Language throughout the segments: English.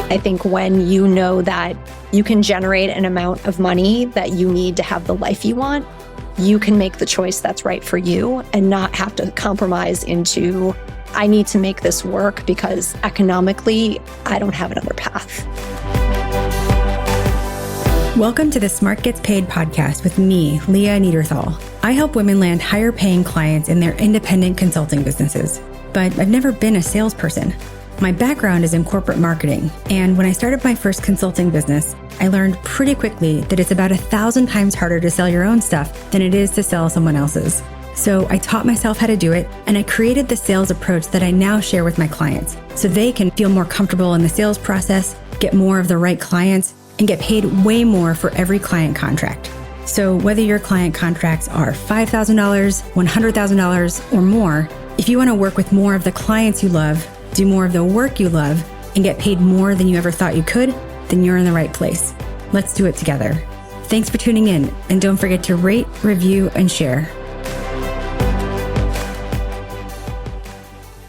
I think when you know that you can generate an amount of money that you need to have the life you want, you can make the choice that's right for you and not have to compromise into, I need to make this work because economically, I don't have another path. Welcome to the Smart Gets Paid podcast with me, Leah Niederthal. I help women land higher paying clients in their independent consulting businesses, but I've never been a salesperson. My background is in corporate marketing, and when I started my first consulting business, I learned pretty quickly that it's about 1,000 times harder to sell your own stuff than it is to sell someone else's. So I taught myself how to do it, and I created the sales approach that I now share with my clients so they can feel more comfortable in the sales process, get more of the right clients, and get paid way more for every client contract. So whether your client contracts are $5,000, $100,000, or more, if you want to work with more of the clients you love, do more of the work you love, and get paid more than you ever thought you could, then you're in the right place. Let's do it together. Thanks for tuning in, and don't forget to rate, review, and share.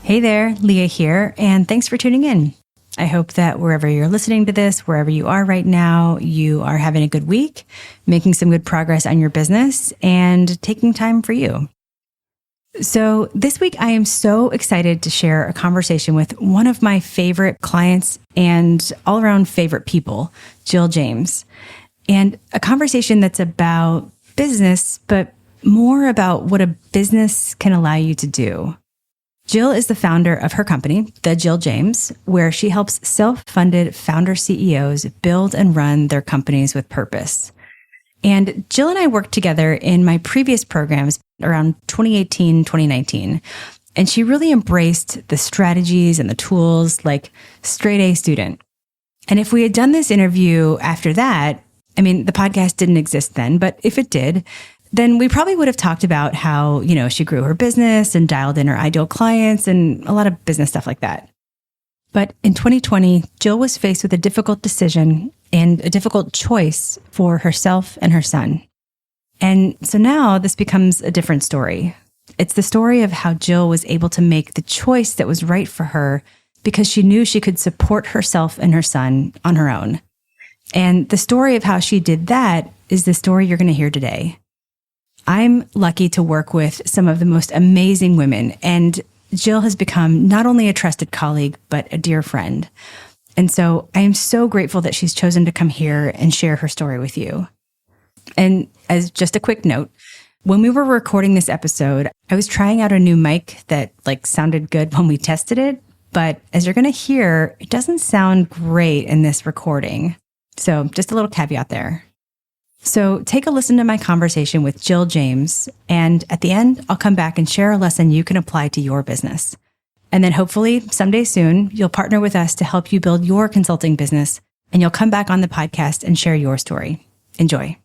Hey there, Leah here, and thanks for tuning in. I hope that wherever you're listening to this, wherever you are right now, you are having a good week, making some good progress on your business, and taking time for you. So this week, I am so excited to share a conversation with one of my favorite clients and all around favorite people, Jill James, and a conversation that's about business, but more about what a business can allow you to do. Jill is the founder of her company, The Jill James, where she helps self-funded founder CEOs build and run their companies with purpose. And Jill and I worked together in my previous programs around 2018, 2019. And she really embraced the strategies and the tools like straight A student. And if we had done this interview after that, I mean, the podcast didn't exist then, but if it did, then we probably would have talked about how, she grew her business and dialed in her ideal clients and a lot of business stuff like that. But in 2020, Jill was faced with a difficult decision and a difficult choice for herself and her son. And so now this becomes a different story. It's the story of how Jill was able to make the choice that was right for her because she knew she could support herself and her son on her own. And the story of how she did that is the story you're going to hear today. I'm lucky to work with some of the most amazing women, and Jill has become not only a trusted colleague, but a dear friend. And so I am so grateful that she's chosen to come here and share her story with you. And as just a quick note, when we were recording this episode, I was trying out a new mic that sounded good when we tested it. But as you're going to hear, it doesn't sound great in this recording. So just a little caveat there. So take a listen to my conversation with Jill James, and at the end, I'll come back and share a lesson you can apply to your business. And then hopefully someday soon, you'll partner with us to help you build your consulting business, and you'll come back on the podcast and share your story. Enjoy.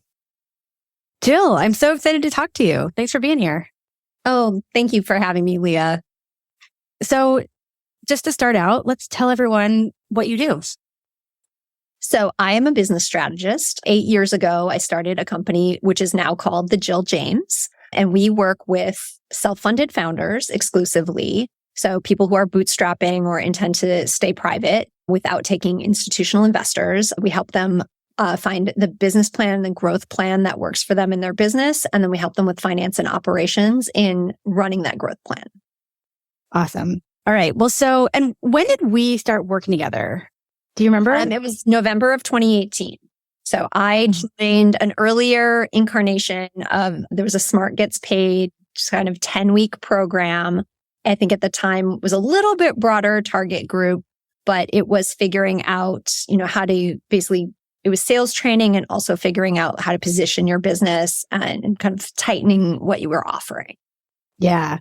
Jill, I'm so excited to talk to you. Thanks for being here. Oh, thank you for having me, Leah. So just to start out, let's tell everyone what you do. So I am a business strategist. 8 years ago, I started a company which is now called The Jill James, and we work with self-funded founders exclusively. So people who are bootstrapping or intend to stay private without taking institutional investors. We help them find the business plan, the growth plan that works for them in their business. And then we help them with finance and operations in running that growth plan. Awesome. All right. Well, and when did we start working together? Do you remember? It was November of 2018. So I joined an earlier incarnation of, there was a Smart Gets Paid, just kind of 10-week program. I think at the time was a little bit broader target group, but it was figuring out, how to it was sales training and also figuring out how to position your business and kind of tightening what you were offering. Yeah.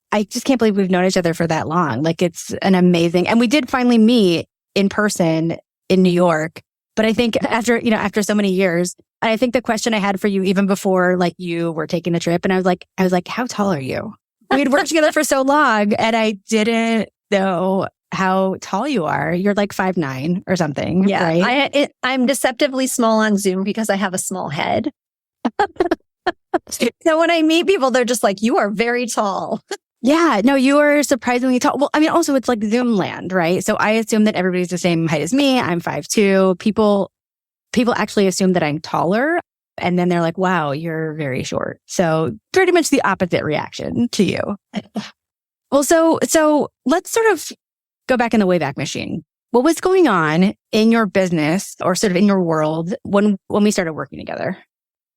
I just can't believe we've known each other for that long. It's an amazing, and we did finally meet in person in New York. But I think after so many years, I think the question I had for you even before you were taking the trip, and I was like, how tall are you? We had worked together for so long and I didn't know how tall you are. You're 5'9" or something. Yeah. Right? I'm deceptively small on Zoom because I have a small head. So when I meet people, they're just like, you are very tall. Yeah, no, you are surprisingly tall. Well, I mean, also it's like Zoom land, right? So I assume that everybody's the same height as me. I'm 5'2". People actually assume that I'm taller. And then they're like, wow, you're very short. So pretty much the opposite reaction to you. Well, so let's sort of go back in the Wayback Machine. What was going on in your business or sort of in your world when we started working together?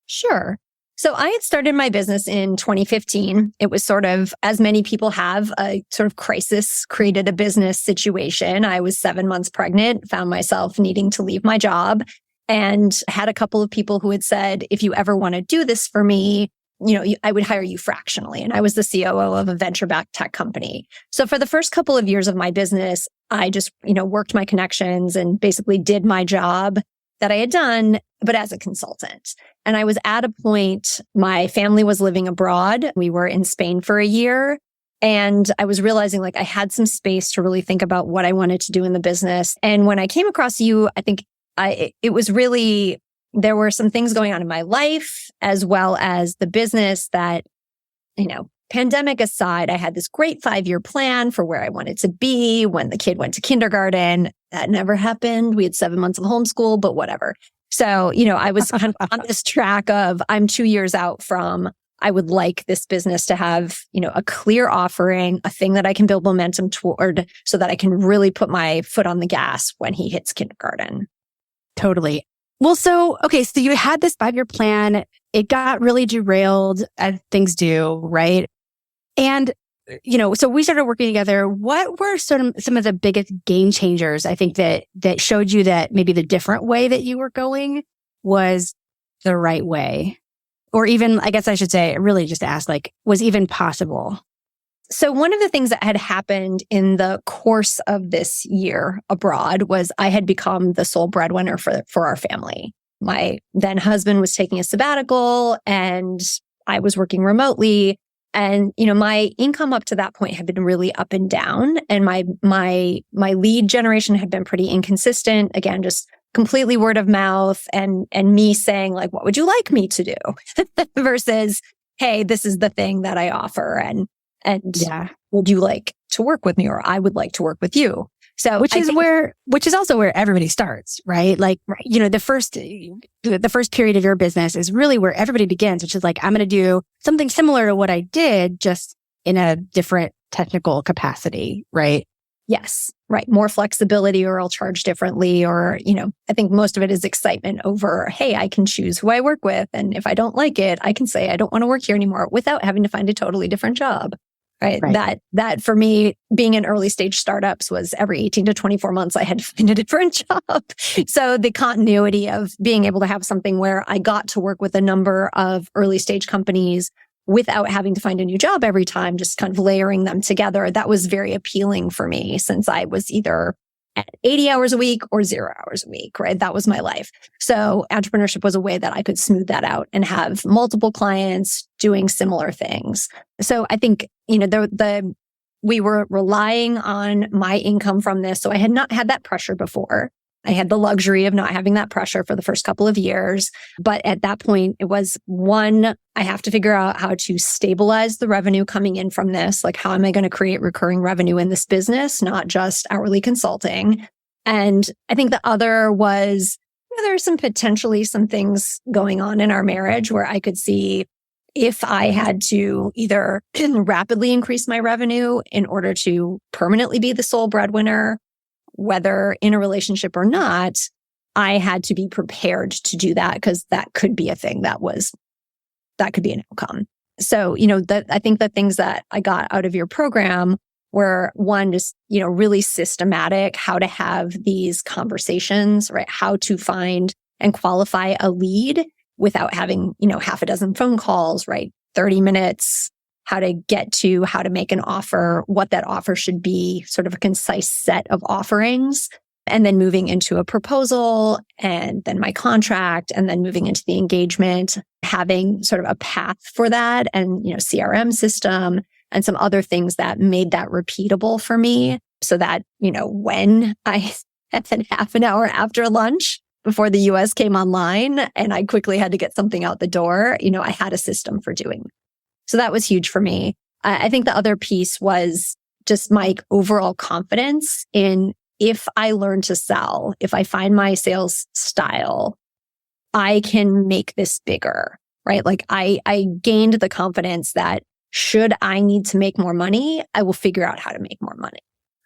Sure. So I had started my business in 2015. It was sort of, as many people have, a sort of crisis created a business situation. I was 7 months pregnant, found myself needing to leave my job, and had a couple of people who had said, if you ever want to do this for me, I would hire you fractionally. And I was the COO of a venture-backed tech company. So for the first couple of years of my business, I just, worked my connections and basically did my job that I had done, but as a consultant. And I was at a point, my family was living abroad. We were in Spain for a year. And I was realizing like I had some space to really think about what I wanted to do in the business. And when I came across you, I think it was really, there were some things going on in my life as well as the business that, pandemic aside, I had this great 5-year plan for where I wanted to be when the kid went to kindergarten. That never happened. We had 7 months of homeschool, but whatever. So, I was kind of on this track of I'm 2 years out from, I would like this business to have, a clear offering, a thing that I can build momentum toward so that I can really put my foot on the gas when he hits kindergarten. Totally. Well, so you had this 5-year plan. It got really derailed as things do, right? And, so we started working together. What were some of the biggest game changers, I think, that showed you that maybe the different way that you were going was the right way? Or even, I guess I should say, really just ask, was even possible? So one of the things that had happened in the course of this year abroad was I had become the sole breadwinner for our family. My then husband was taking a sabbatical and I was working remotely. And, my income up to that point had been really up and down. And my lead generation had been pretty inconsistent. Again, just completely word of mouth and me saying like, what would you like me to do? Versus, hey, this is the thing that I offer. And yeah, would you like to work with me? Or I would like to work with you. So which is also where everybody starts, right? Like, right. The first period of your business is really where everybody begins, which is like, I'm going to do something similar to what I did, just in a different technical capacity, right? Yes, right. More flexibility, or I'll charge differently, or, I think most of it is excitement over, hey, I can choose who I work with. And if I don't like it, I can say I don't want to work here anymore without having to find a totally different job. Right. That for me, being in early stage startups was every 18 to 24 months, I had to find a different job. So the continuity of being able to have something where I got to work with a number of early stage companies without having to find a new job every time, just kind of layering them together, that was very appealing for me since I was either at 80 hours a week or 0 hours a week, right? That was my life. So entrepreneurship was a way that I could smooth that out and have multiple clients doing similar things. So I think, we were relying on my income from this. So I had not had that pressure before. I had the luxury of not having that pressure for the first couple of years. But at that point, it was one, I have to figure out how to stabilize the revenue coming in from this. Like, how am I going to create recurring revenue in this business, not just hourly consulting? And I think the other was, there are some things going on in our marriage where I could see if I had to either rapidly increase my revenue in order to permanently be the sole breadwinner, whether in a relationship or not, I had to be prepared to do that because that could be a thing that could be an outcome. So, I think the things that I got out of your program were one, just, really systematic, how to have these conversations, right? How to find and qualify a lead without having, half a dozen phone calls, right? 30 minutes, how to make an offer, what that offer should be, sort of a concise set of offerings, and then moving into a proposal and then my contract and then moving into the engagement, having sort of a path for that and, CRM system and some other things that made that repeatable for me so that, when I had half an hour after lunch before the US came online and I quickly had to get something out the door, I had a system for doing. So that was huge for me. I think the other piece was just my overall confidence in, if I learn to sell, if I find my sales style, I can make this bigger, right? Like I gained the confidence that should I need to make more money, I will figure out how to make more money,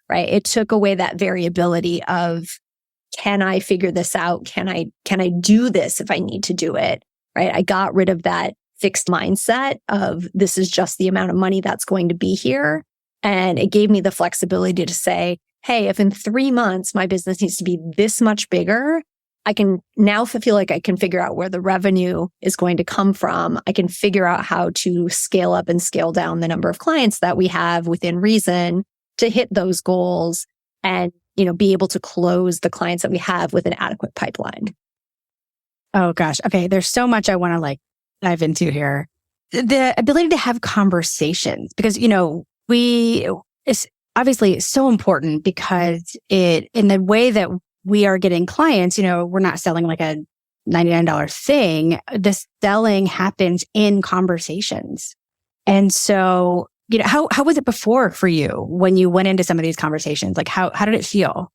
right? It took away that variability of, can I figure this out? Can I do this if I need to do it, right? I got rid of that fixed mindset of, this is just the amount of money that's going to be here. And it gave me the flexibility to say, hey, if in 3 months my business needs to be this much bigger, I can now feel like I can figure out where the revenue is going to come from. I can figure out how to scale up and scale down the number of clients that we have within reason to hit those goals and, be able to close the clients that we have with an adequate pipeline. Oh gosh. Okay. There's so much I want to dive into here. The ability to have conversations, because, it's obviously so important, because in the way that we are getting clients, we're not selling like a $99 thing. The selling happens in conversations. And so, how was it before for you when you went into some of these conversations? Like how did it feel?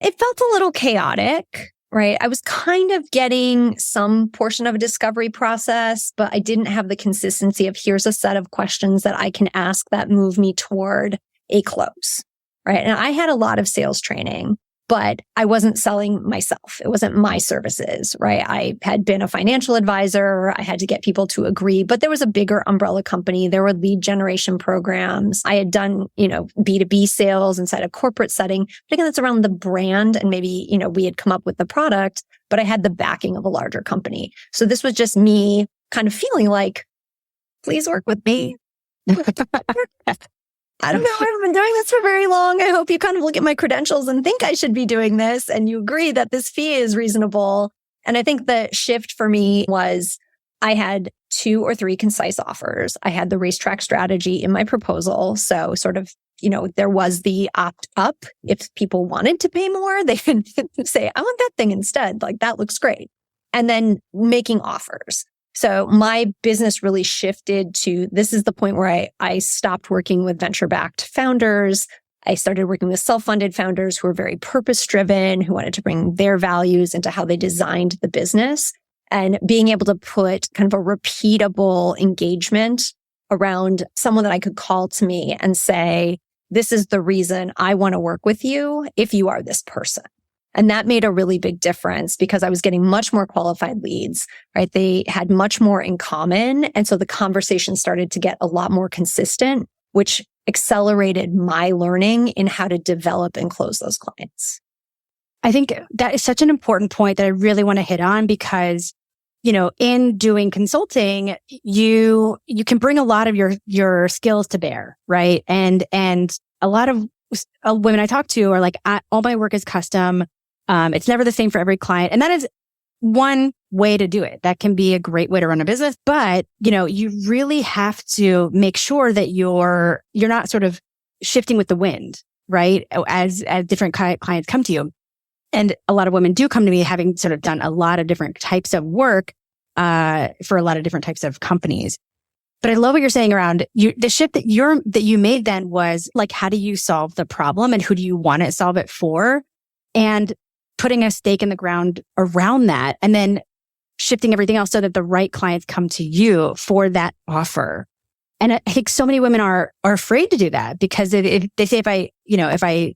It felt a little chaotic, right? I was kind of getting some portion of a discovery process, but I didn't have the consistency of, here's a set of questions that I can ask that move me toward a close, right? And I had a lot of sales training, but I wasn't selling myself. It wasn't my services, right? I had been a financial advisor. I had to get people to agree, but there was a bigger umbrella company. There were lead generation programs. I had done, B2B sales inside a corporate setting. But again, that's around the brand. And maybe, we had come up with the product, but I had the backing of a larger company. So this was just me kind of feeling like, please work with me. I don't know. I haven't been doing this for very long. I hope you kind of look at my credentials and think I should be doing this, and you agree that this fee is reasonable. And I think the shift for me was, I had 2 or 3 concise offers. I had the racetrack strategy in my proposal. So sort of, there was the opt up. If people wanted to pay more, they could say, I want that thing instead. Like, that looks great. And then making offers. So my business really shifted to, this is the point where I stopped working with venture-backed founders. I started working with self-funded founders who were very purpose-driven, who wanted to bring their values into how they designed the business, and being able to put kind of a repeatable engagement around someone that I could call to me and say, this is the reason I want to work with you if you are this person. And that made a really big difference, because I was getting much more qualified leads, right? They had much more in common. And so the conversation started to get a lot more consistent, which accelerated my learning in how to develop and close those clients. I think that is such an important point that I really want to hit on, because, in doing consulting, you can bring a lot of your skills to bear, right? And a lot of women I talk to are like, all my work is custom. It's never the same for every client. And that is one way to do it. That can be a great way to run a business. But, you really have to make sure that you're not sort of shifting with the wind, right? As different clients come to you. And a lot of women do come to me having sort of done a lot of different types of work, for a lot of different types of companies. But I love what you're saying around the shift that you made then was like, how do you solve the problem and who do you want to solve it for? And putting a stake in the ground around that, and then shifting everything else so that the right clients come to you for that offer. And I think so many women are afraid to do that, because if they say, if I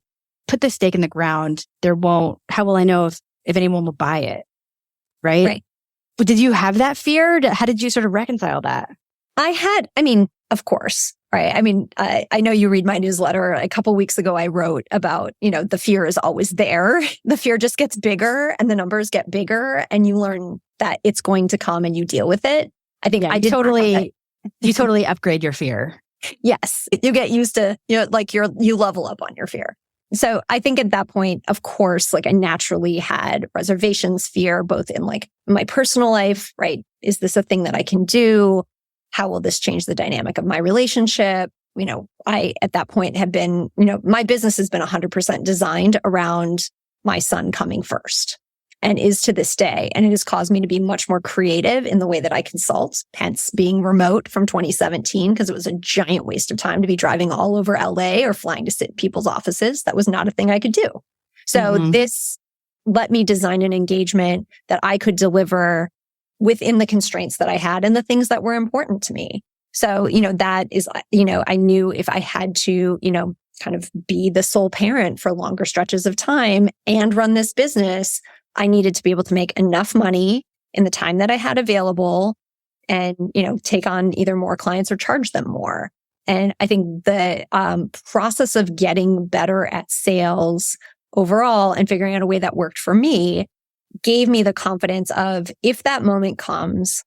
put the stake in the ground, how will I know if anyone will buy it? Right? But did you have that fear? How did you sort of reconcile that? Of course. Right. I know you read my newsletter. A couple weeks ago, I wrote about, the fear is always there. The fear just gets bigger and the numbers get bigger, and you learn that it's going to come and you deal with it. I think you totally upgrade your fear. Yes. You get used to, you level up on your fear. So I think at that point, of course, I naturally had reservations, fear, both in my personal life, right? Is this a thing that I can do? How will this change the dynamic of my relationship? I, at that point, have been, my business has been 100% designed around my son coming first. and is to this day. And it has caused me to be much more creative in the way that I consult, hence being remote from 2017, because it was a giant waste of time to be driving all over LA or flying to sit in people's offices. That was not a thing I could do. So this let me design an engagement that I could deliver within the constraints that I had and the things that were important to me. So, that is, I knew if I had to, kind of be the sole parent for longer stretches of time and run this business, I needed to be able to make enough money in the time that I had available and, take on either more clients or charge them more. And I think the process of getting better at sales overall and figuring out a way that worked for me gave me the confidence of, if that moment comes,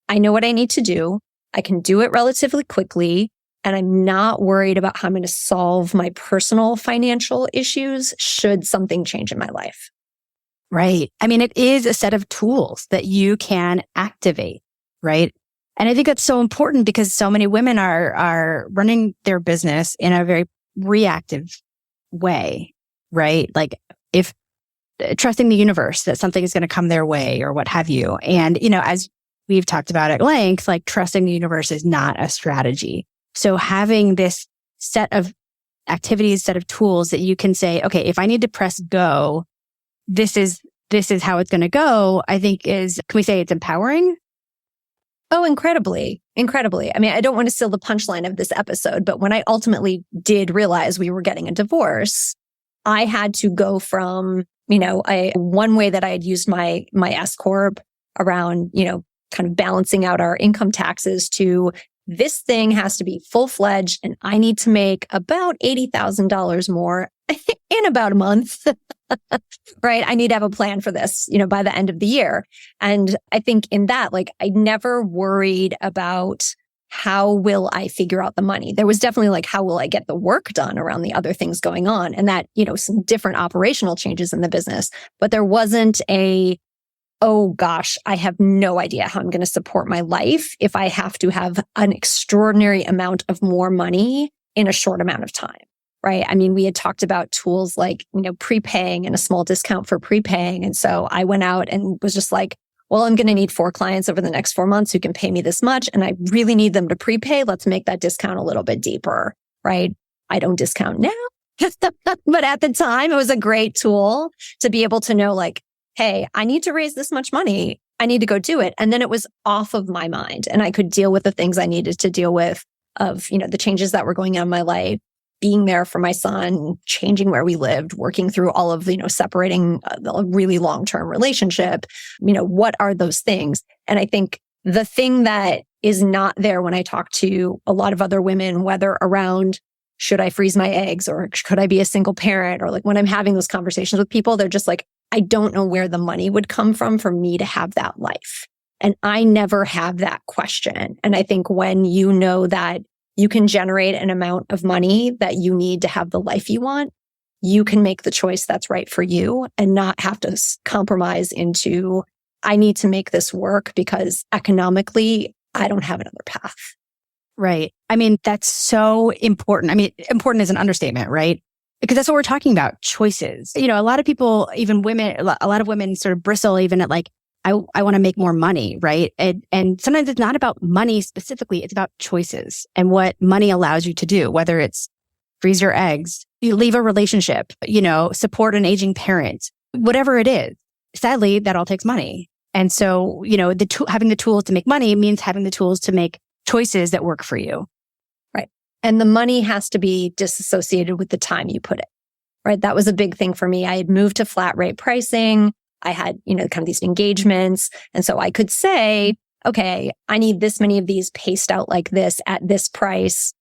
I know what I need to do. I can do it relatively quickly. And I'm not worried about how I'm going to solve my personal financial issues should something change in my life. Right. I mean, it is a set of tools that you can activate, right? And I think that's so important because so many women are running their business in a very reactive way, right? Like if trusting the universe that something is going to come their way or what have you. And, as we've talked about at length, like trusting the universe is not a strategy. So having this set of activities, set of tools that you can say, okay, if I need to press go, this is how it's going to go, I think can we say it's empowering? Oh, incredibly, incredibly. I mean, I don't want to steal the punchline of this episode, but when I ultimately did realize we were getting a divorce, I had to go from, one way that I had used my S Corp around, kind of balancing out our income taxes to this thing has to be full-fledged and I need to make about $80,000 more in about a month, right? I need to have a plan for this, by the end of the year. And I think in that, I never worried about how will I figure out the money? There was definitely how will I get the work done around the other things going on and that, some different operational changes in the business, but there wasn't oh gosh, I have no idea how I'm going to support my life if I have to have an extraordinary amount of more money in a short amount of time, right? I mean, we had talked about tools like, prepaying and a small discount for prepaying. And so I went out and was just like, well, I'm going to need 4 clients over the next 4 months who can pay me this much. And I really need them to prepay. Let's make that discount a little bit deeper, right? I don't discount now, but at the time it was a great tool to be able to know hey, I need to raise this much money. I need to go do it. And then it was off of my mind and I could deal with the things I needed to deal with of, the changes that were going on in my life, being there for my son, changing where we lived, working through all of, separating a really long-term relationship. What are those things? And I think the thing that is not there when I talk to a lot of other women, whether around should I freeze my eggs or could I be a single parent? Or when I'm having those conversations with people, they're just I don't know where the money would come from for me to have that life. And I never have that question. And I think when you know that you can generate an amount of money that you need to have the life you want, you can make the choice that's right for you and not have to compromise into, I need to make this work because economically, I don't have another path. Right. I mean, that's so important. I mean, important is an understatement, right? Because that's what we're talking about, choices. A lot of people, even women, a lot of women sort of bristle even at I want to make more money, right? And sometimes it's not about money specifically, it's about choices and what money allows you to do, whether it's freeze your eggs, you leave a relationship, support an aging parent, whatever it is. Sadly, that all takes money. And so, having the tools to make money means having the tools to make choices that work for you. And the money has to be disassociated with the time you put it, right? That was a big thing for me. I had moved to flat rate pricing. I had, kind of these engagements. And so I could say, okay, I need this many of these paced out like this at this price.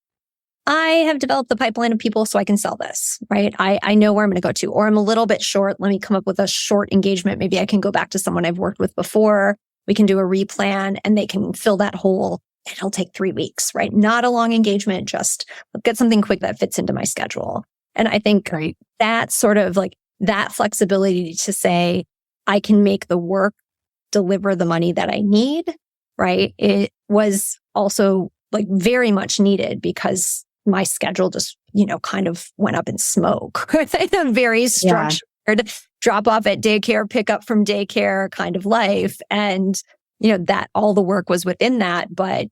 I have developed the pipeline of people so I can sell this, right? I know where I'm going to go to, or I'm a little bit short. Let me come up with a short engagement. Maybe I can go back to someone I've worked with before. We can do a replan and they can fill that hole. It'll take 3 weeks, right? Not a long engagement, just get something quick that fits into my schedule. And I think that sort of that flexibility to say, I can make the work deliver the money that I need, right? It was also very much needed because my schedule just, kind of went up in smoke. I'm very structured drop off at daycare, pick up from daycare kind of life. And, that all the work was within that. But,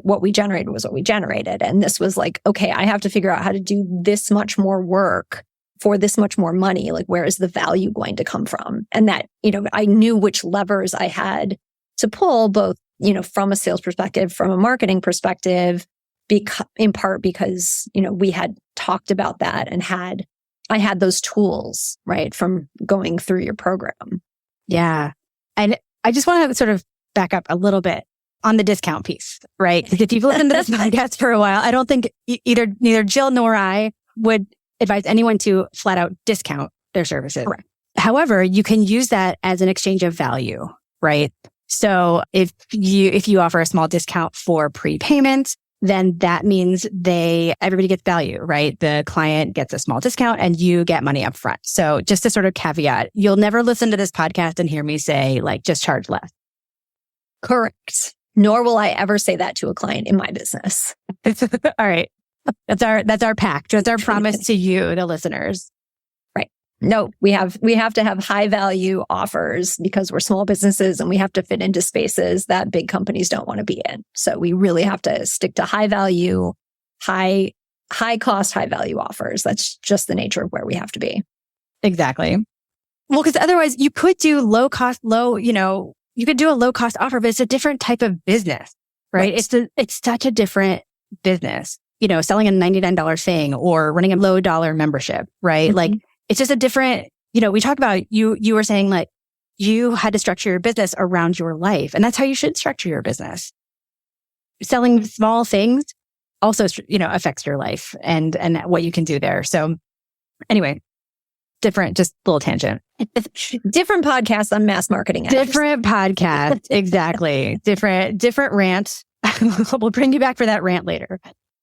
what we generated was what we generated. And this was like, okay, I have to figure out how to do this much more work for this much more money. Like, where is the value going to come from? And that, I knew which levers I had to pull, both, from a sales perspective, from a marketing perspective, in part because, we had talked about that and I had those tools, right, from going through your program. Yeah. And I just want to sort of back up a little bit on the discount piece, right? Because if you've listened to this podcast for a while, I don't think neither Jill nor I would advise anyone to flat out discount their services. Correct. However, you can use that as an exchange of value, right? So if you offer a small discount for prepayment, then that means everybody gets value, right? The client gets a small discount and you get money up front. So just to sort of caveat, you'll never listen to this podcast and hear me say like, just charge less. Correct. Nor will I ever say that to a client in my business. All right. That's our pact. That's our promise to you, the listeners. Right. No, we have to have high value offers because we're small businesses and we have to fit into spaces that big companies don't want to be in. So we really have to stick to high value, high cost, high value offers. That's just the nature of where we have to be. Exactly. Well, because otherwise you could do you could do a low cost offer, but it's a different type of business, right? It's such a different business, selling a $99 thing or running a low dollar membership, right? Mm-hmm. Like it's just a different, we talked about you were saying like you had to structure your business around your life, and that's how you should structure your business. Selling small things also, affects your life and what you can do there. So anyway, just a little tangent. Different podcast on mass marketing. Different podcast. Exactly. Different rant. We'll bring you back for that rant later.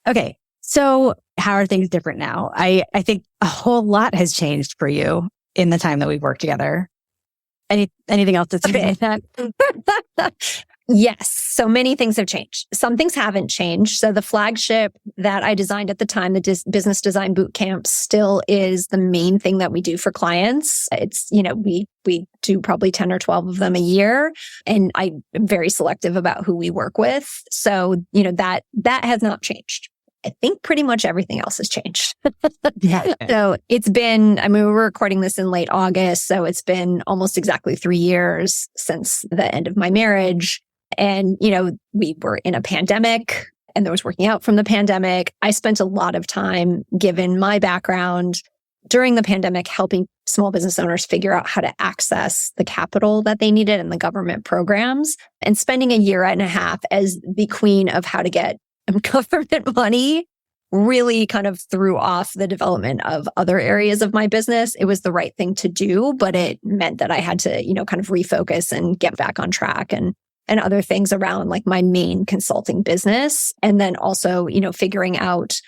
Okay. So how are things different now? I think a whole lot has changed for you in the time that we've worked together. Anything else that's okay. that? Yes. So many things have changed. Some things haven't changed. So the flagship that I designed at the time, the business design bootcamp, still is the main thing that we do for clients. It's, we do probably 10 or 12 of them a year. And I'm very selective about who we work with. So, that has not changed. I think pretty much everything else has changed. Yeah. So it's been, we're recording this in late August. So it's been almost exactly 3 years since the end of my marriage. And, we were in a pandemic and there was working out from the pandemic. I spent a lot of time, given my background during the pandemic, helping small business owners figure out how to access the capital that they needed and the government programs, and spending a year and a half as the queen of how to get government money really kind of threw off the development of other areas of my business. It was the right thing to do, but it meant that I had to, kind of refocus and get back on track and other things around like my main consulting business. And then also, figuring out,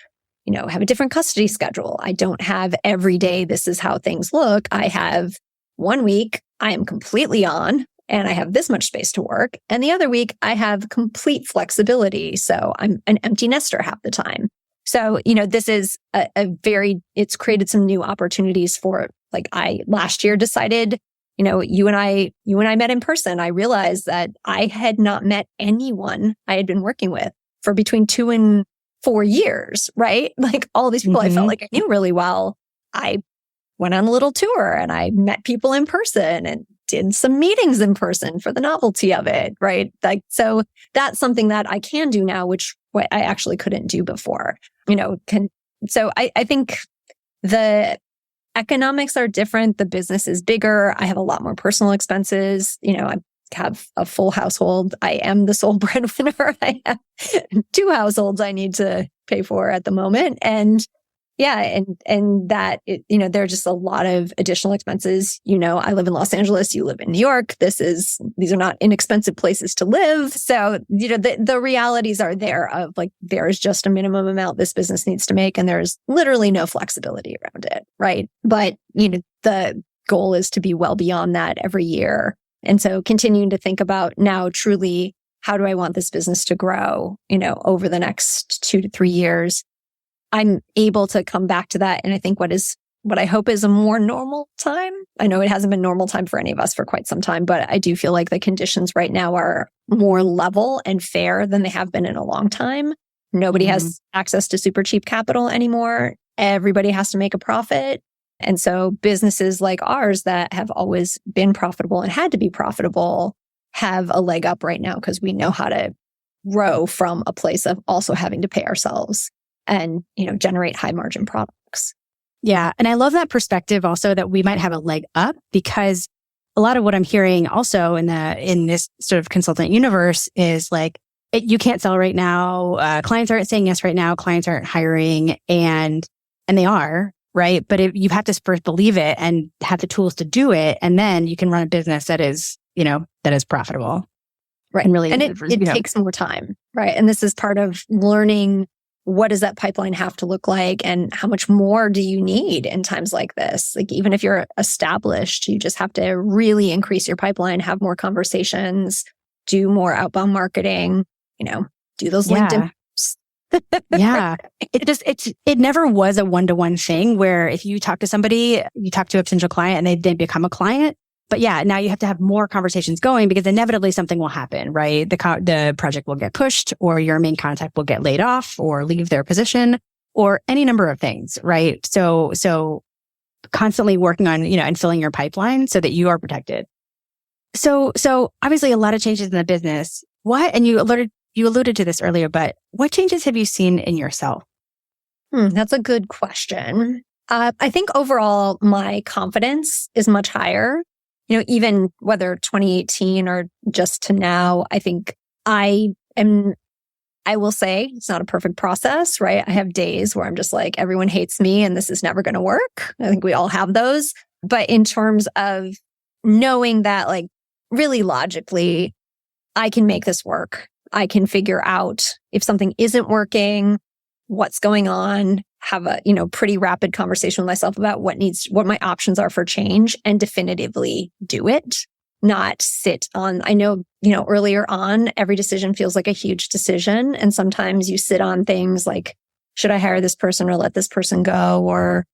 have a different custody schedule. I don't have every day, this is how things look. I have 1 week I am completely on and I have this much space to work. And the other week I have complete flexibility. So I'm an empty nester half the time. So, this is it's created some new opportunities for, like, I last year decided, you and I met in person. I realized that I had not met anyone I had been working with for between 2 and 4 years, right? Like all these people I felt like I knew really well. I went on a little tour and I met people in person and did some meetings in person for the novelty of it, right? Like, so that's something that I can do now, which I actually couldn't do before, so I think the economics are different. The business is bigger. I have a lot more personal expenses. I have a full household. I am the sole breadwinner. I have 2 households I need to pay for at the moment. And yeah, and that, there are just a lot of additional expenses. I live in Los Angeles. You live in New York. These are not inexpensive places to live. So, the realities are there of like, there is just a minimum amount this business needs to make. And there's literally no flexibility around it. Right. But, the goal is to be well beyond that every year. And so continuing to think about now truly, how do I want this business to grow, over the next 2 to 3 years? I'm able to come back to that. And I think what is what I hope is a more normal time. I know it hasn't been normal time for any of us for quite some time, but I do feel like the conditions right now are more level and fair than they have been in a long time. Nobody has access to super cheap capital anymore. Everybody has to make a profit. And so businesses like ours that have always been profitable and had to be profitable have a leg up right now because we know how to grow from a place of also having to pay ourselves and, generate high margin products. Yeah. And I love that perspective also that we might have a leg up, because a lot of what I'm hearing also in this sort of consultant universe is like, you can't sell right now. Clients aren't saying yes right now. Clients aren't hiring, and they are, right? But you have to first believe it and have the tools to do it. And then you can run a business that is profitable. Right. And really, and it takes more time. Right. And this is part of learning, what does that pipeline have to look like and how much more do you need in times like this? Like, even if you're established, you just have to really increase your pipeline, have more conversations, do more outbound marketing, do those LinkedIn posts. Yeah. It never was a one-to-one thing where if you talk to somebody, you talk to a potential client and they become a client. But yeah, now you have to have more conversations going because inevitably something will happen, right? The project will get pushed, or your main contact will get laid off or leave their position, or any number of things, right? So constantly working on, and filling your pipeline so that you are protected. So obviously a lot of changes in the business. And you alluded to this earlier, but what changes have you seen in yourself? That's a good question. I think overall my confidence is much higher. Even whether 2018 or just to now, I think I will say it's not a perfect process, right? I have days where I'm just like, everyone hates me and this is never going to work. I think we all have those. But in terms of knowing that, like, really logically, I can make this work. I can figure out if something isn't working, what's going on, have a, pretty rapid conversation with myself about what my options are for change, and definitively do it, not sit on, I know, earlier on, every decision feels like a huge decision. And sometimes you sit on things like, should I hire this person or let this person go, or,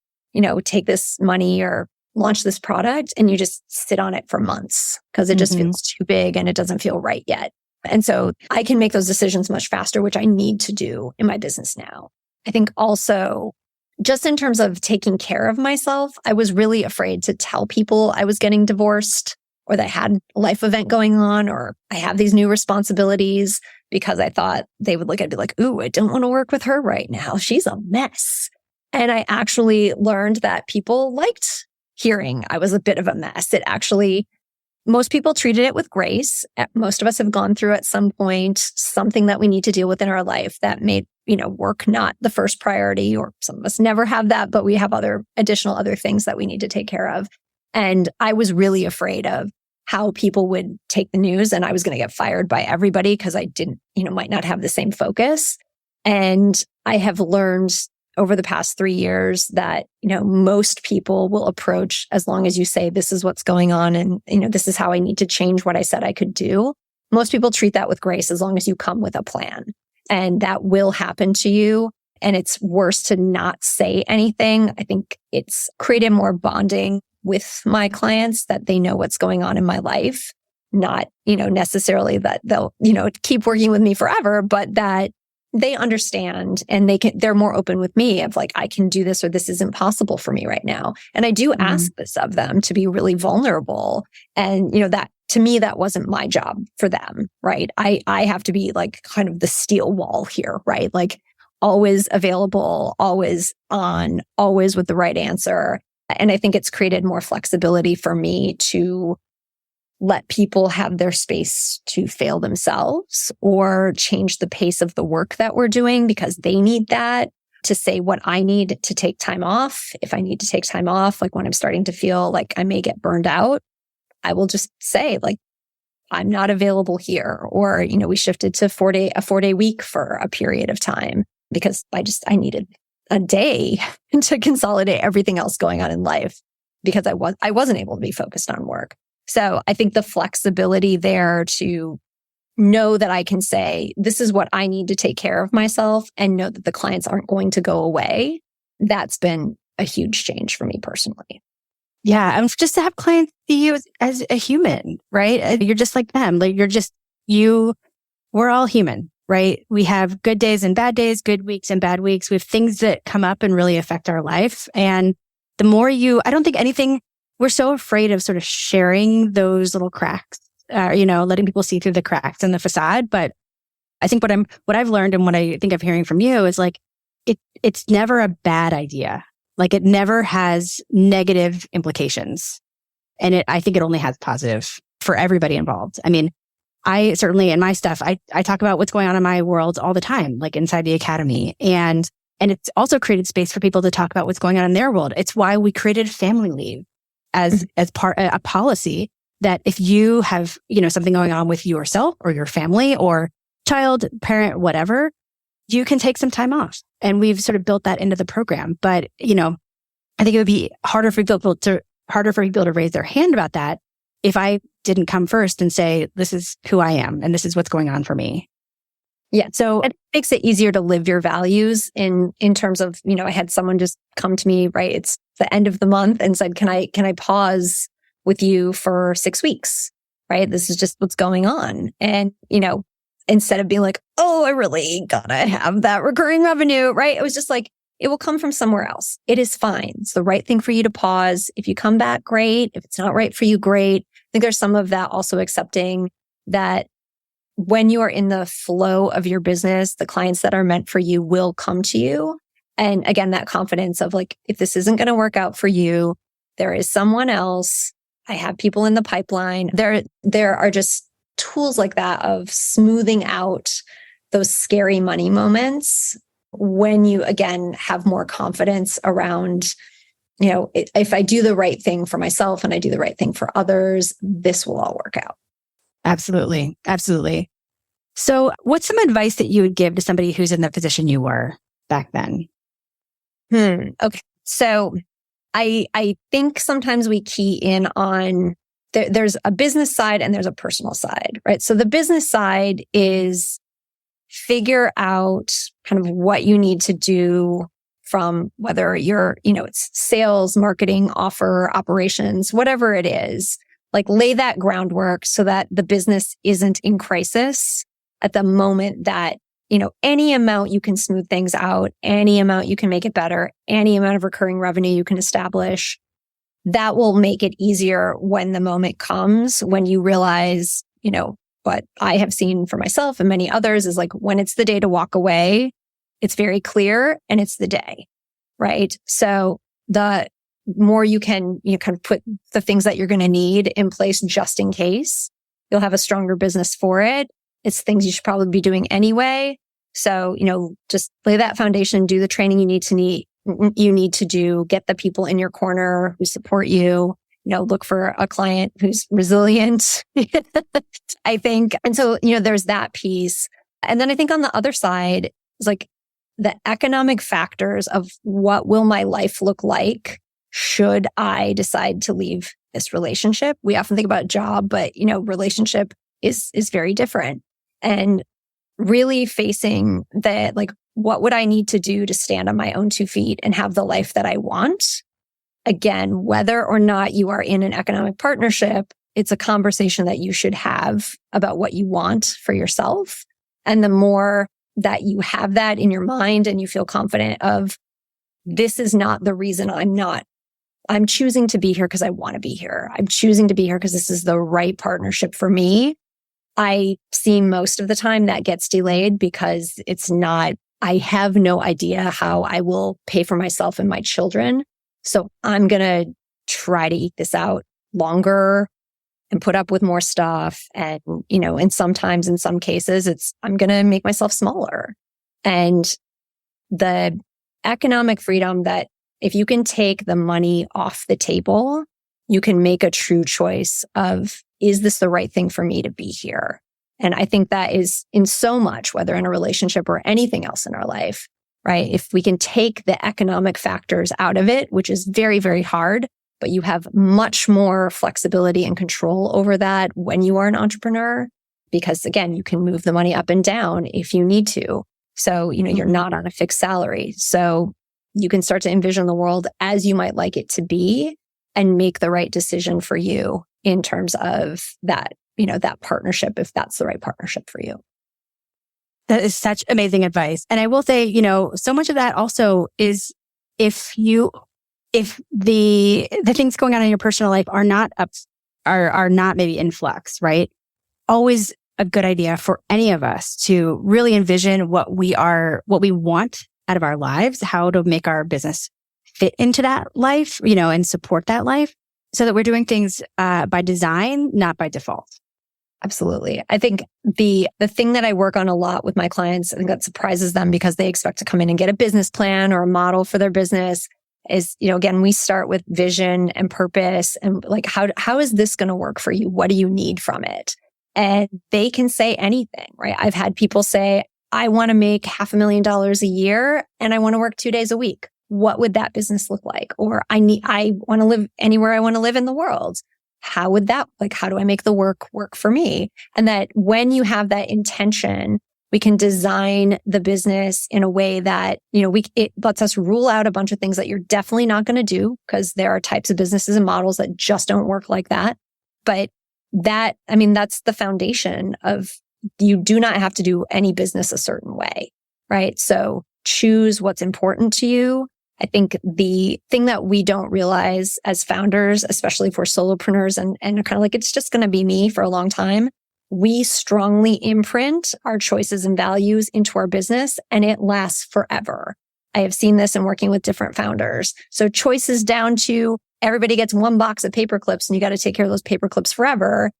take this money or launch this product, and you just sit on it for months because it just feels too big and it doesn't feel right yet. And so I can make those decisions much faster, which I need to do in my business now. I think also, just in terms of taking care of myself, I was really afraid to tell people I was getting divorced, or that I had a life event going on, or I have these new responsibilities, because I thought they would I'd be like, ooh, I don't want to work with her right now. She's a mess. And I actually learned that people liked hearing I was a bit of a mess. Most people treated it with grace. Most of us have gone through at some point something that we need to deal with in our life that made, work not the first priority, or some of us never have that, but we have other things that we need to take care of. And I was really afraid of how people would take the news, and I was going to get fired by everybody because I didn't, might not have the same focus. And I have learned over the past 3 years that, most people will approach, as long as you say, this is what's going on, and, this is how I need to change what I said I could do. Most people treat that with grace as long as you come with a plan, and that will happen to you. And it's worse to not say anything. I think it's created more bonding with my clients, that they know what's going on in my life, not, necessarily that they'll, keep working with me forever, but that they understand, and they're more open with me of like, I can do this, or this isn't possible for me right now. And I do ask this of them, to be really vulnerable. And, that to me, that wasn't my job for them, right? I have to be like kind of the steel wall here, right? Like, always available, always on, always with the right answer. And I think it's created more flexibility for me to let people have their space to fail themselves, or change the pace of the work that we're doing because they need that, to say what I need to take time off. If I need to take time off, like when I'm starting to feel like I may get burned out, I will just say, like, I'm not available here. Or, we shifted to a 4-day week for a period of time because I needed a day to consolidate everything else going on in life, because I wasn't able to be focused on work. So I think the flexibility there to know that I can say, this is what I need to take care of myself, and know that the clients aren't going to go away. That's been a huge change for me personally. Yeah. And just to have clients see you as a human, right? You're just like them. Like you're just you. We're all human, right? We have good days and bad days, good weeks and bad weeks. We have things that come up and really affect our life. And the more I don't think anything, we're so afraid of sort of sharing those little cracks, letting people see through the cracks in the facade. But I think what I've learned and what I think I'm hearing from you is like, it's never a bad idea. Like it never has negative implications. And I think it only has positive for everybody involved. I mean, I certainly in my stuff, I talk about what's going on in my world all the time, like inside the academy. And it's also created space for people to talk about what's going on in their world. It's why we created family leave as part a policy that if you have, something going on with yourself or your family or child, parent, whatever, you can take some time off. And we've sort of built that into the program. But, I think it would be harder for people to raise their hand about that if I didn't come first and say, this is who I am and this is what's going on for me. Yeah. So it makes it easier to live your values in terms of, I had someone just come to me, right? It's the end of the month and said, can I pause with you for 6 weeks? Right. This is just what's going on. And, instead of being like, oh, I really gotta have that recurring revenue, right? It was just like, it will come from somewhere else. It is fine. It's the right thing for you to pause. If you come back, great. If it's not right for you, great. I think there's some of that also accepting that when you are in the flow of your business, the clients that are meant for you will come to you. And again, that confidence of like, if this isn't going to work out for you, there is someone else. I have people in the pipeline. There are just tools like that of smoothing out those scary money moments when you, again, have more confidence around, if I do the right thing for myself and I do the right thing for others, this will all work out. Absolutely. Absolutely. So what's some advice that you would give to somebody who's in the position you were back then? Okay. So I think sometimes we key in on there's a business side and there's a personal side, right? So the business side is figure out kind of what you need to do from whether you're, it's sales, marketing, offer, operations, whatever it is, like lay that groundwork so that the business isn't in crisis at the moment that, any amount you can smooth things out, any amount you can make it better, any amount of recurring revenue you can establish, that will make it easier when the moment comes, when you realize, what I have seen for myself and many others is like when it's the day to walk away, it's very clear and it's the day, right? So the more you can, kind of put the things that you're going to need in place just in case, you'll have a stronger business for it. It's things you should probably be doing anyway. So, just lay that foundation, do the training you need to do, get the people in your corner who support you, look for a client who's resilient, I think. And so, there's that piece. And then I think on the other side is like the economic factors of what will my life look like should I decide to leave this relationship. We often think about job, but, relationship is very different. And really facing that, like, what would I need to do to stand on my own 2 feet and have the life that I want? Again, whether or not you are in an economic partnership, it's a conversation that you should have about what you want for yourself. And the more that you have that in your mind and you feel confident of, this is not the reason I'm choosing to be here because I want to be here. I'm choosing to be here because this is the right partnership for me. I see most of the time that gets delayed because I have no idea how I will pay for myself and my children. So I'm going to try to eke this out longer and put up with more stuff. And, and sometimes in some cases, I'm going to make myself smaller. And the economic freedom that if you can take the money off the table, you can make a true choice of, is this the right thing for me to be here? And I think that is in so much, whether in a relationship or anything else in our life, right? If we can take the economic factors out of it, which is very, very hard, but you have much more flexibility and control over that when you are an entrepreneur, because again, you can move the money up and down if you need to. So, you're not on a fixed salary. So you can start to envision the world as you might like it to be and make the right decision for you in terms of that, that partnership, if that's the right partnership for you. That is such amazing advice. And I will say, so much of that also is if the things going on in your personal life are not maybe in flux, right? Always a good idea for any of us to really envision what we want out of our lives, how to make our business fit into that life, and support that life so that we're doing things by design, not by default. Absolutely. I think the thing that I work on a lot with my clients, I think that surprises them because they expect to come in and get a business plan or a model for their business is, again, we start with vision and purpose and like, how is this going to work for you? What do you need from it? And they can say anything, right? I've had people say, I want to make $500,000 a year and I want to work 2 days a week. What would that business look like? Or I want to live anywhere I want to live in the world. How would that, how do I make the work for me? And that when you have that intention, we can design the business in a way that, it lets us rule out a bunch of things that you're definitely not going to do because there are types of businesses and models that just don't work like that. But that's the foundation of you do not have to do any business a certain way, right? So choose what's important to you. I think the thing that we don't realize as founders, especially for solopreneurs and kind of like, it's just going to be me for a long time. We strongly imprint our choices and values into our business and it lasts forever. I have seen this in working with different founders. So choices down to everybody gets one box of paper clips and you got to take care of those paper clips forever.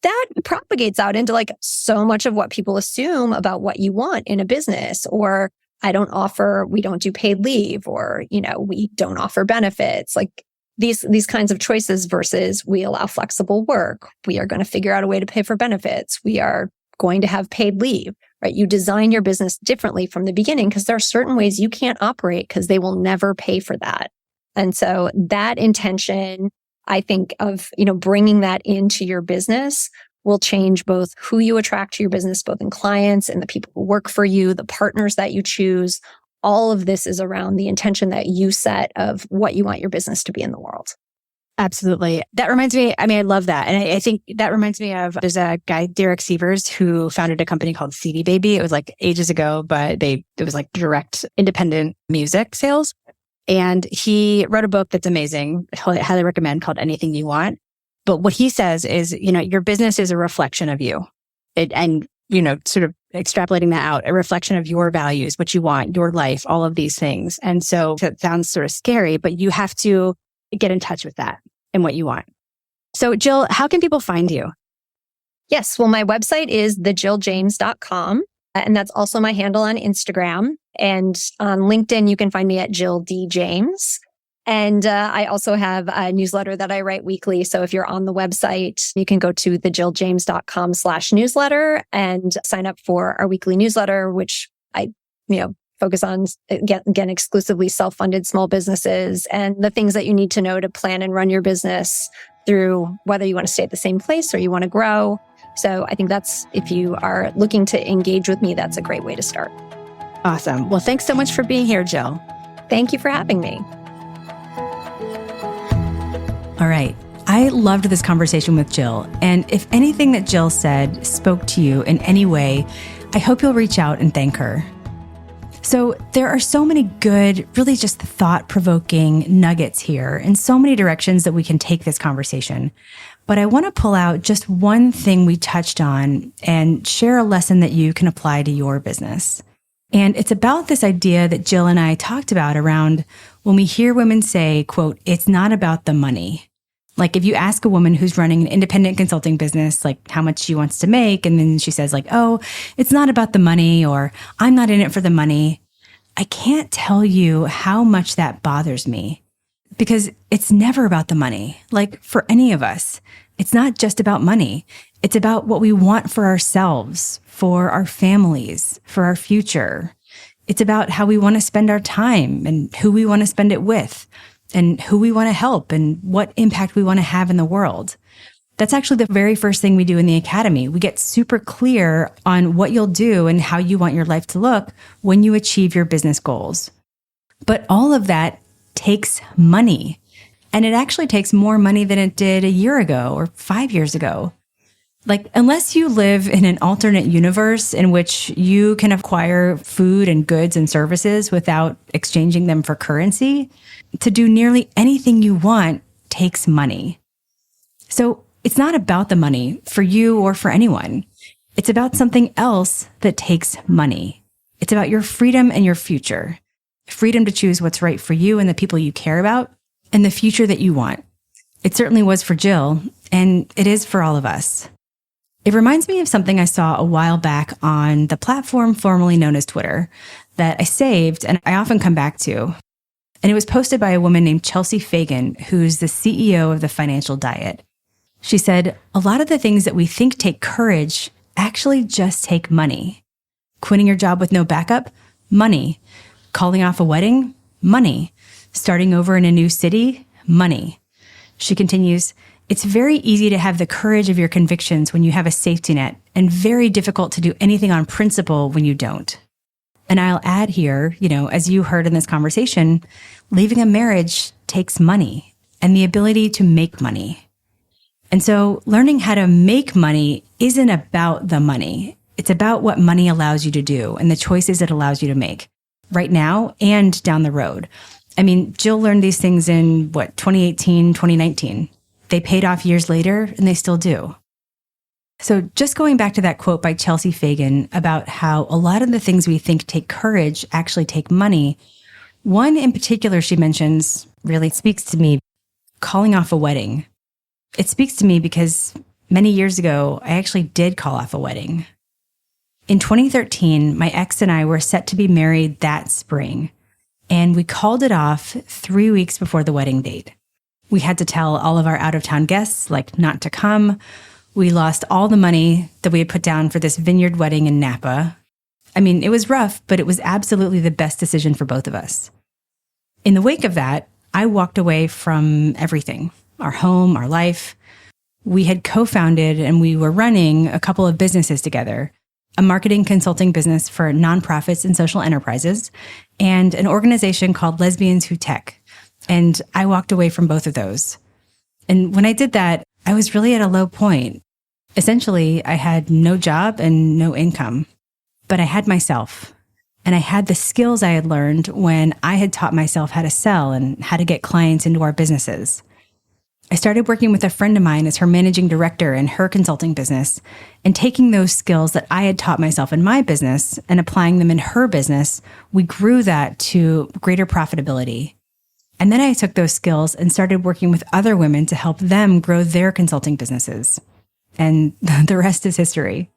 That propagates out into so much of what people assume about what you want in a business, or we don't do paid leave, or, we don't offer benefits, these kinds of choices versus we allow flexible work. We are going to figure out a way to pay for benefits. We are going to have paid leave, right? You design your business differently from the beginning because there are certain ways you can't operate because they will never pay for that. And so that intention, I think of, bringing that into your business will change both who you attract to your business, both in clients and the people who work for you, the partners that you choose. All of this is around the intention that you set of what you want your business to be in the world. Absolutely. That reminds me, I love that. And I think that reminds me of, there's a guy, Derek Sievers, who founded a company called CD Baby. It was ages ago, but it was direct independent music sales. And he wrote a book that's amazing, I highly recommend, called Anything You Want. But what he says is, your business is a reflection of you. Sort of extrapolating that out, a reflection of your values, what you want, your life, all of these things. And so it sounds sort of scary, but you have to get in touch with that and what you want. So Jill, how can people find you? Yes. Well, my website is thejilljames.com. And that's also my handle on Instagram. And on LinkedIn, you can find me at Jill D. James. And I also have a newsletter that I write weekly. So if you're on the website, you can go to thejilljames.com/newsletter and sign up for our weekly newsletter, which I, focus on, again, exclusively self-funded small businesses and the things that you need to know to plan and run your business through whether you want to stay at the same place or you want to grow. So I think if you are looking to engage with me, that's a great way to start. Awesome. Well, thanks so much for being here, Jill. Thank you for having me. All right. I loved this conversation with Jill. And if anything that Jill said spoke to you in any way, I hope you'll reach out and thank her. So there are so many good, really just thought-provoking nuggets here and so many directions that we can take this conversation. But I want to pull out just one thing we touched on and share a lesson that you can apply to your business. And it's about this idea that Jill and I talked about around when we hear women say, quote, it's not about the money. If you ask a woman who's running an independent consulting business, how much she wants to make, and then she says oh, it's not about the money, or I'm not in it for the money. I can't tell you how much that bothers me because it's never about the money. For any of us, it's not just about money. It's about what we want for ourselves, for our families, for our future. It's about how we want to spend our time and who we want to spend it with and who we want to help and what impact we want to have in the world. That's actually the very first thing we do in the academy. We get super clear on what you'll do and how you want your life to look when you achieve your business goals. But all of that takes money. And it actually takes more money than it did a year ago or 5 years ago. Like, unless you live in an alternate universe in which you can acquire food and goods and services without exchanging them for currency, to do nearly anything you want takes money. So it's not about the money for you or for anyone. It's about something else that takes money. It's about your freedom and your future. Freedom to choose what's right for you and the people you care about, and the future that you want. It certainly was for Jill, and it is for all of us. It reminds me of something I saw a while back on the platform formerly known as Twitter that I saved and I often come back to. And it was posted by a woman named Chelsea Fagan, who's the CEO of the Financial Diet. She said, a lot of the things that we think take courage actually just take money. Quitting your job with no backup? Money. Calling off a wedding? Money. Starting over in a new city? Money. She continues, it's very easy to have the courage of your convictions when you have a safety net, and very difficult to do anything on principle when you don't. And I'll add here, as you heard in this conversation, leaving a marriage takes money and the ability to make money. And so learning how to make money isn't about the money. It's about what money allows you to do and the choices it allows you to make right now and down the road. I mean, Jill learned these things in 2018, 2019. They paid off years later, and they still do. So just going back to that quote by Chelsea Fagan about how a lot of the things we think take courage actually take money, one in particular she mentions really speaks to me, calling off a wedding. It speaks to me because many years ago, I actually did call off a wedding. In 2013, my ex and I were set to be married that spring, and we called it off 3 weeks before the wedding date. We had to tell all of our out-of-town guests, not to come. We lost all the money that we had put down for this vineyard wedding in Napa. I mean, it was rough, but it was absolutely the best decision for both of us. In the wake of that, I walked away from everything, our home, our life. We had co-founded and we were running a couple of businesses together, a marketing consulting business for nonprofits and social enterprises, and an organization called Lesbians Who Tech. And I walked away from both of those. And when I did that, I was really at a low point. Essentially, I had no job and no income, but I had myself. And I had the skills I had learned when I had taught myself how to sell and how to get clients into our businesses. I started working with a friend of mine as her managing director in her consulting business, and taking those skills that I had taught myself in my business and applying them in her business, we grew that to greater profitability. And then I took those skills and started working with other women to help them grow their consulting businesses. And the rest is history.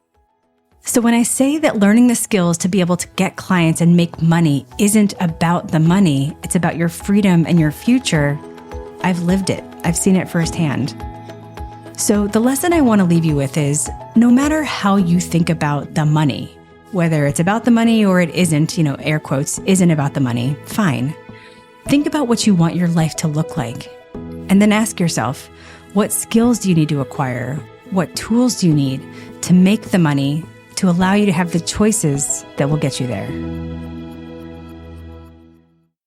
So when I say that learning the skills to be able to get clients and make money isn't about the money, it's about your freedom and your future, I've lived it. I've seen it firsthand. So the lesson I want to leave you with is, no matter how you think about the money, whether it's about the money or it isn't, air quotes, isn't about the money, fine. Think about what you want your life to look like. And then ask yourself, what skills do you need to acquire? What tools do you need to make the money to allow you to have the choices that will get you there?